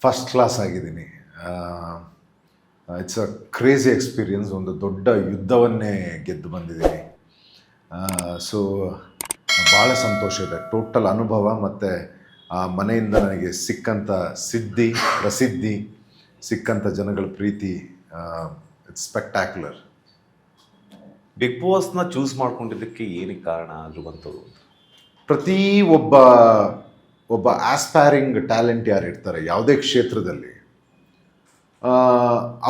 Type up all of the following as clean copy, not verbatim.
First class ಆಗಿದ್ದೀನಿ. It's a crazy experience. ಒಂದು ದೊಡ್ಡ ಯುದ್ಧವನ್ನೇ ಗೆದ್ದು ಬಂದಿದ್ದೀನಿ. ಸೊ ಭಾಳ ಸಂತೋಷ ಇದೆ. ಟೋಟಲ್ ಅನುಭವ ಮತ್ತು ಆ ಮನೆಯಿಂದ ನನಗೆ ಸಿಕ್ಕಂಥ ಪ್ರಸಿದ್ಧಿ, ಸಿಕ್ಕಂಥ ಜನಗಳ ಪ್ರೀತಿ, ಇಟ್ಸ್ ಸ್ಪೆಕ್ಟ್ಯಾಕ್ಯುಲರ್. ಬಿಗ್ ಬಾಸ್ನ ಚೂಸ್ ಮಾಡ್ಕೊಂಡಿದ್ದಕ್ಕೆ ಏನಕ್ಕೆ ಕಾರಣ ಧ್ರುವಂತರು? ಪ್ರತಿ ಒಬ್ಬ ಆಸ್ಪೈರಿಂಗ್ ಟ್ಯಾಲೆಂಟ್ ಯಾರು ಇರ್ತಾರೆ ಯಾವುದೇ ಕ್ಷೇತ್ರದಲ್ಲಿ,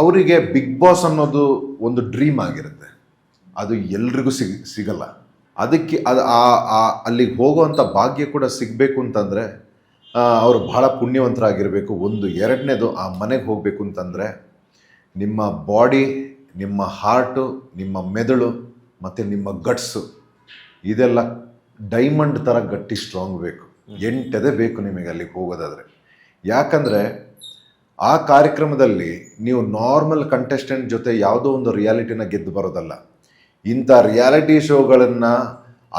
ಅವರಿಗೆ ಬಿಗ್ ಬಾಸ್ ಅನ್ನೋದು ಒಂದು ಡ್ರೀಮ್ ಆಗಿರುತ್ತೆ. ಅದು ಎಲ್ರಿಗೂ ಸಿಗಲ್ಲ. ಅದಕ್ಕೆ ಅಲ್ಲಿಗೆ ಹೋಗುವಂಥ ಭಾಗ್ಯ ಕೂಡ ಸಿಗಬೇಕು ಅಂತಂದರೆ ಅವರು ಬಹಳ ಪುಣ್ಯವಂತರಾಗಿರಬೇಕು. ಒಂದು. ಎರಡನೇದು, ಆ ಮನೆಗೆ ಹೋಗಬೇಕು ಅಂತಂದರೆ ನಿಮ್ಮ ಬಾಡಿ, ನಿಮ್ಮ ಹಾರ್ಟು, ನಿಮ್ಮ ಮೆದುಳು ಮತ್ತು ನಿಮ್ಮ ಗಟ್ಸು ಇದೆಲ್ಲ ಡೈಮಂಡ್ ಥರ ಗಟ್ಟಿ ಸ್ಟ್ರಾಂಗ್ ಬೇಕು. 8 ಎದೆ ಬೇಕು ನಿಮಗೆ ಅಲ್ಲಿಗೆ ಹೋಗೋದಾದರೆ. ಯಾಕಂದರೆ ಆ ಕಾರ್ಯಕ್ರಮದಲ್ಲಿ ನೀವು ನಾರ್ಮಲ್ ಕಂಟೆಸ್ಟೆಂಟ್ ಜೊತೆ ಯಾವುದೋ ಒಂದು ರಿಯಾಲಿಟಿನ ಗೆದ್ದು ಬರೋದಲ್ಲ. ಇಂಥ ರಿಯಾಲಿಟಿ ಶೋಗಳನ್ನು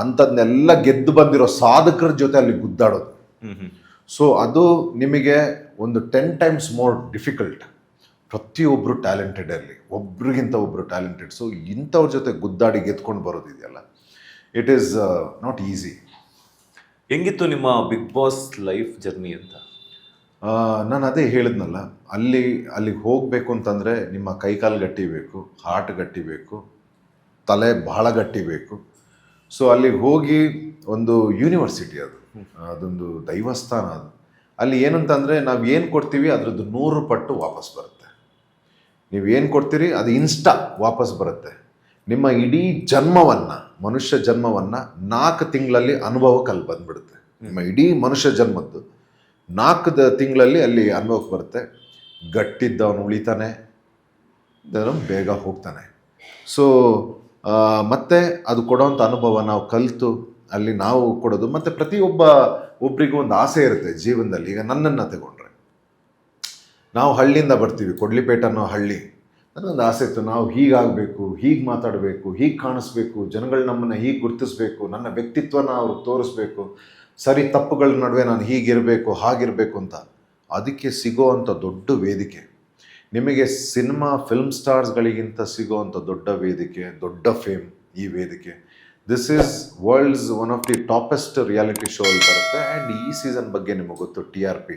ಅಂಥದ್ದನ್ನೆಲ್ಲ ಗೆದ್ದು ಬಂದಿರೋ ಸಾಧಕರ ಜೊತೆ ಅಲ್ಲಿ ಗುದ್ದಾಡೋದು. ಸೊ ಅದು ನಿಮಗೆ ಒಂದು 10 times ಮೋರ್ ಡಿಫಿಕಲ್ಟ್. ಪ್ರತಿಯೊಬ್ಬರು ಟ್ಯಾಲೆಂಟೆಡ್ ಅಲ್ಲಿ, ಒಬ್ರಿಗಿಂತ ಒಬ್ಬರು ಟ್ಯಾಲೆಂಟೆಡ್. ಸೊ ಇಂಥವ್ರ ಜೊತೆ ಗುದ್ದಾಡಿ ಗೆದ್ಕೊಂಡು ಬರೋದಿದೆಯಲ್ಲ, ಇಟ್ ಈಸ್ ನಾಟ್ ಈಸಿ. ಹೆಂಗಿತ್ತು ನಿಮ್ಮ ಬಿಗ್ ಬಾಸ್ ಲೈಫ್ ಜರ್ನಿ ಅಂತ? ನಾನು ಅದೇ ಹೇಳಿದ್ನಲ್ಲ, ಅಲ್ಲಿಗೆ ಹೋಗಬೇಕು ಅಂತಂದರೆ ನಿಮ್ಮ ಕೈಕಾಲು ಗಟ್ಟಿ ಬೇಕು, ಹಾರ್ಟ್ ಗಟ್ಟಿ ಬೇಕು, ತಲೆ ಬಹಳ ಗಟ್ಟಿ ಬೇಕು. ಸೊ ಅಲ್ಲಿಗೆ ಹೋಗಿ ಒಂದು ಯೂನಿವರ್ಸಿಟಿ ಅದೊಂದು ದೈವಸ್ಥಾನ. ಅಲ್ಲಿ ಏನಂತಂದರೆ ನಾವು ಏನು ಕೊಡ್ತೀವಿ ಅದರದ್ದು 100 ಪಟ್ಟು ವಾಪಸ್ ಬರುತ್ತೆ. ನೀವು ಏನು ಕೊಡ್ತೀರಿ ಅದು ಇನ್ಸ್ಟಾ ವಾಪಸ್ ಬರುತ್ತೆ. ನಿಮ್ಮ ಇಡೀ ಜನ್ಮವನ್ನು, ಮನುಷ್ಯ ಜನ್ಮವನ್ನು 4 ತಿಂಗಳಲ್ಲಿ ಅನುಭವಕ್ಕೆ ಅಲ್ಲಿ ಬಂದ್ಬಿಡುತ್ತೆ. ನಿಮ್ಮ ಇಡೀ ಮನುಷ್ಯ ಜನ್ಮದ್ದು 4 ತಿಂಗಳಲ್ಲಿ ಅಲ್ಲಿ ಅನುಭವಕ್ಕೆ ಬರುತ್ತೆ. ಗಟ್ಟಿದ್ದವನು ಉಳಿತಾನೆ, ಬೇಗ ಹೋಗ್ತಾನೆ. ಸೊ ಮತ್ತೆ ಅದು ಕೊಡೋವಂಥ ಅನುಭವ ನಾವು ಕಲಿತು ಅಲ್ಲಿ ನಾವು ಕೊಡೋದು. ಮತ್ತು ಒಬ್ಬರಿಗೂ ಒಂದು ಆಸೆ ಇರುತ್ತೆ ಜೀವನದಲ್ಲಿ. ಈಗ ನನ್ನನ್ನು ತಗೊಂಡ್ರೆ, ನಾವು ಹಳ್ಳಿಯಿಂದ ಬರ್ತೀವಿ, ಕೊಡ್ಲಿಪೇಟೆ ಅನ್ನೋ ಹಳ್ಳಿ. ನನ್ನೊಂದು ಆಸೆ ಇತ್ತು, ನಾವು ಹೀಗಾಗಬೇಕು, ಹೀಗೆ ಮಾತಾಡಬೇಕು, ಹೀಗೆ ಕಾಣಿಸ್ಬೇಕು, ಜನಗಳು ನಮ್ಮನ್ನು ಹೀಗೆ ಗುರುತಿಸ್ಬೇಕು, ನನ್ನ ವ್ಯಕ್ತಿತ್ವನ ಅವರು ತೋರಿಸ್ಬೇಕು, ಸರಿ ತಪ್ಪುಗಳ ನಡುವೆ ನಾನು ಹೀಗಿರಬೇಕು ಹಾಗಿರಬೇಕು ಅಂತ. ಅದಕ್ಕೆ ಸಿಗೋವಂಥ ದೊಡ್ಡ ವೇದಿಕೆ, ನಿಮಗೆ ಸಿನಿಮಾ ಫಿಲ್ಮ್ ಸ್ಟಾರ್ಸ್ಗಳಿಗಿಂತ ಸಿಗೋವಂಥ ದೊಡ್ಡ ವೇದಿಕೆ, ದೊಡ್ಡ ಫೇಮ್ ಈ ವೇದಿಕೆ. This is world's one of the topest reality show ಅಲ್ಲಿ ಬರುತ್ತೆ. ಆ್ಯಂಡ್ ಈ ಸೀಸನ್ ಬಗ್ಗೆ ನಿಮಗೆ ಗೊತ್ತು, TRP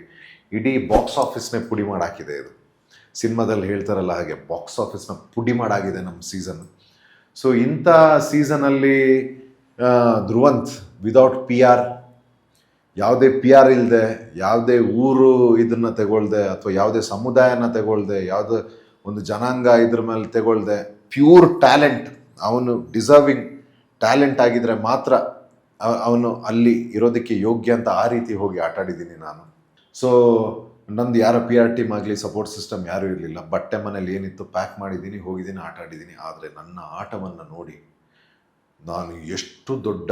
ಇಡೀ ಬಾಕ್ಸ್ ಆಫೀಸ್ನೇ ಪುಡಿ ಮಾಡಾಕಿದೆ. ಇದು ಸಿನಿಮಾದಲ್ಲಿ ಹೇಳ್ತಾರಲ್ಲ ಹಾಗೆ, ಬಾಕ್ಸ್ ಆಫೀಸ್ನ ಪುಡಿ ಮಾಡಾಗಿದೆ ನಮ್ಮ ಸೀಸನ್. ಸೊ ಇಂಥ ಸೀಸನಲ್ಲಿ ಧ್ರುವಂತ್ ವಿದೌಟ್ PR, ಯಾವುದೇ PR ಇಲ್ಲದೆ, ಯಾವುದೇ ಊರು ಇದನ್ನು ತಗೊಳ್ದೆ, ಅಥವಾ ಯಾವುದೇ ಸಮುದಾಯನ ತಗೊಳ್ದೆ, ಯಾವುದೇ ಒಂದು ಜನಾಂಗ ಇದ್ರ ಮೇಲೆ ತಗೊಳ್ದೆ, ಪ್ಯೂರ್ ಟ್ಯಾಲೆಂಟ್, ಅವನು ಡಿಸರ್ವಿಂಗ್ ಟ್ಯಾಲೆಂಟ್ ಆಗಿದ್ರೆ ಮಾತ್ರ ಅವನು ಅಲ್ಲಿ ಇರೋದಕ್ಕೆ ಯೋಗ್ಯ ಅಂತ ಆ ರೀತಿ ಹೋಗಿ ಆಟಾಡಿದ್ದೀನಿ ನಾನು. ಸೊ ನಂದು ಯಾರ PR ಟೀಮ್ ಆಗಲಿ, ಸಪೋರ್ಟ್ ಸಿಸ್ಟಮ್ ಯಾರೂ ಇರಲಿಲ್ಲ. ಬಟ್ಟೆ ಮನೇಲಿ ಏನಿತ್ತು ಪ್ಯಾಕ್ ಮಾಡಿದ್ದೀನಿ, ಹೋಗಿದ್ದೀನಿ, ಆಟಾಡಿದ್ದೀನಿ. ಆದರೆ ನನ್ನ ಆಟವನ್ನು ನೋಡಿ ನಾನು ಎಷ್ಟು ದೊಡ್ಡ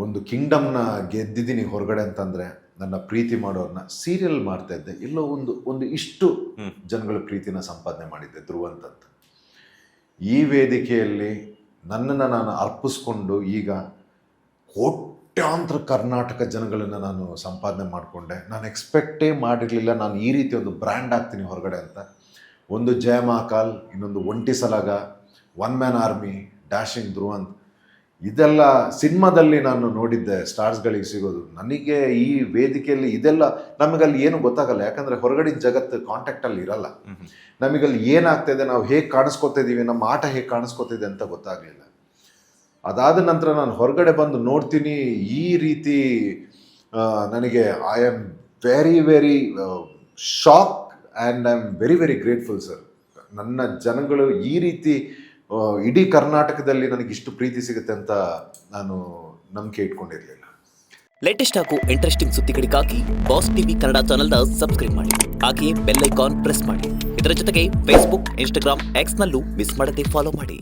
ಒಂದು ಕಿಂಗ್ಡಮ್ನ ಗೆದ್ದಿದ್ದೀನಿ ಹೊರಗಡೆ ಅಂತಂದರೆ, ನನ್ನ ಪ್ರೀತಿ ಮಾಡೋರನ್ನ ಸೀರಿಯಲ್ ಮಾಡ್ತಾ ಇದ್ದೆ, ಎಲ್ಲೋ ಒಂದು ಇಷ್ಟು ಜನಗಳ ಪ್ರೀತಿನ ಸಂಪಾದನೆ ಮಾಡಿದ್ದೆ ಧ್ರುವಂತ್ ಅಂತ. ಈ ವೇದಿಕೆಯಲ್ಲಿ ನನ್ನನ್ನು ನಾನು ಅರ್ಪಿಸ್ಕೊಂಡು ಈಗ ಕೋಟ್ಯಾಂತರ ಕರ್ನಾಟಕ ಜನಗಳನ್ನು ನಾನು ಸಂಪಾದನೆ ಮಾಡಿಕೊಂಡೆ. ನಾನು ಎಕ್ಸ್ಪೆಕ್ಟೇ ಮಾಡಿರಲಿಲ್ಲ ನಾನು ಈ ರೀತಿ ಒಂದು ಬ್ರ್ಯಾಂಡ್ ಆಗ್ತೀನಿ ಹೊರಗಡೆ ಅಂತ. ಒಂದು ಜಯ ಮಹಾಕಾಲ್, ಇನ್ನೊಂದು ಒಂಟಿ ಸಲಾಗ, 1 man ಆರ್ಮಿ, ಡ್ಯಾಶಿಂಗ್ ಧ್ರುವಂತ್, ಇದೆಲ್ಲ ಸಿನಿಮಾದಲ್ಲಿ ನಾನು ನೋಡಿದ್ದೆ ಸ್ಟಾರ್ಸ್ಗಳಿಗೆ ಸಿಗೋದು. ನನಗೆ ಈ ವೇದಿಕೆಯಲ್ಲಿ ಇದೆಲ್ಲ ನಮಗಲ್ಲಿ ಏನು ಗೊತ್ತಾಗಲ್ಲ, ಯಾಕಂದರೆ ಹೊರಗಡೆ ಜಗತ್ತು ಕಾಂಟ್ಯಾಕ್ಟಲ್ಲಿ ಇರಲ್ಲ. ನಮಗಲ್ಲಿ ಏನಾಗ್ತಾಯಿದೆ, ನಾವು ಹೇಗೆ ಕಾಣಿಸ್ಕೊತಾ ಇದ್ದೀವಿ, ನಮ್ಮ ಆಟ ಹೇಗೆ ಕಾಣಿಸ್ಕೊತಿದೆ ಅಂತ ಗೊತ್ತಾಗಲಿಲ್ಲ. ಅದಾದ ನಂತರ ನಾನು ಹೊರಗಡೆ ಬಂದು ನೋಡ್ತೀನಿ, ಈ ರೀತಿ ನನಗೆ I am very shock and I am very grateful sir. ನನ್ನ ಜನಗಳು ಈ ರೀತಿ ಇಡೀ ಕರ್ನಾಟಕದಲ್ಲಿ ನನಗೆ ಇಷ್ಟು ಪ್ರೀತಿ ಸಿಗುತ್ತೆ ಅಂತ ನಾನು ನಂಬಿಕೆ ಇಟ್ಕೊಂಡಿರಲಿಲ್ಲ. ಲೇಟೆಸ್ಟ್ ಹಾಗೂ ಇಂಟ್ರೆಸ್ಟಿಂಗ್ ಸುದ್ದಿಗಳಿಗಾಗಿ ಬಾಸ್ ಟಿವಿ ಕನ್ನಡ ಚಾನೆಲ್ನ ಸಬ್ಸ್ಕ್ರೈಬ್ ಮಾಡಿ, ಹಾಗೆಯೇ ಬೆಲ್ ಐಕಾನ್ ಪ್ರೆಸ್ ಮಾಡಿ. ಇದರ ಜೊತೆಗೆ ಫೇಸ್ಬುಕ್, ಇನ್ಸ್ಟಾಗ್ರಾಮ್, X ನಲ್ಲೂ ಮಿಸ್ ಮಾಡದೆ ಫಾಲೋ ಮಾಡಿ.